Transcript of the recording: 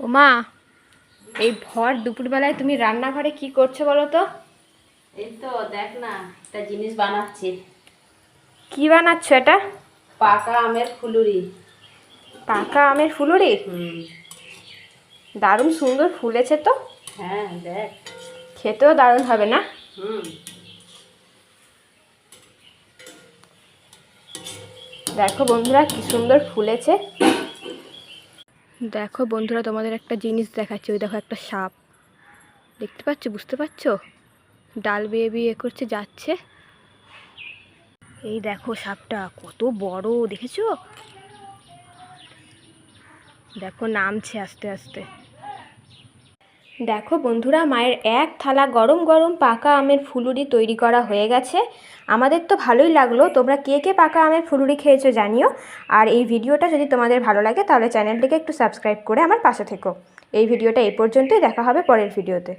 ওমা, এই ভর দুপুরবেলায় তুমি রান্নাঘরে কি করছো বলো তো? এই তো দেখ না, একটা জিনিস বানাচ্ছি। কি বানাচ্ছ এটা? পাকা আমের ফুলুরি। পাকা আমের ফুলুরি? দারুণ সুন্দর ফুলেছে তো। হ্যাঁ দেখ। খেতেও দারুণ হবে না? হুম। দেখো বন্ধুরা কি সুন্দর ফুলেছে। দেখো বন্ধুরা, তোমাদের একটা জিনিস দেখাচ্ছি। ওই দেখো একটা সাপ, দেখতে পাচ্ছ? বুঝতে পারছো? ডাল বেয়ে বেয়ে করছে, যাচ্ছে। এই দেখো সাপটা কত বড়, দেখেছো? দেখো নামছে আস্তে আস্তে। দেখো বন্ধুরা, মায়ের এক থালা গরম গরম পাকা আমের ফুলুরি তৈরি করা হয়ে গেছে। আমাদের তো ভালোই লাগলো। তোমরা কে কে পাকা আমের ফুলুরি খেয়েছো জানিও। আর এই ভিডিওটা যদি তোমাদের ভালো লাগে তাহলে চ্যানেলটিকে একটু সাবস্ক্রাইব করে আমার পাশে থেকো। এই ভিডিওটা এই পর্যন্তই, দেখা হবে পরের ভিডিওতে।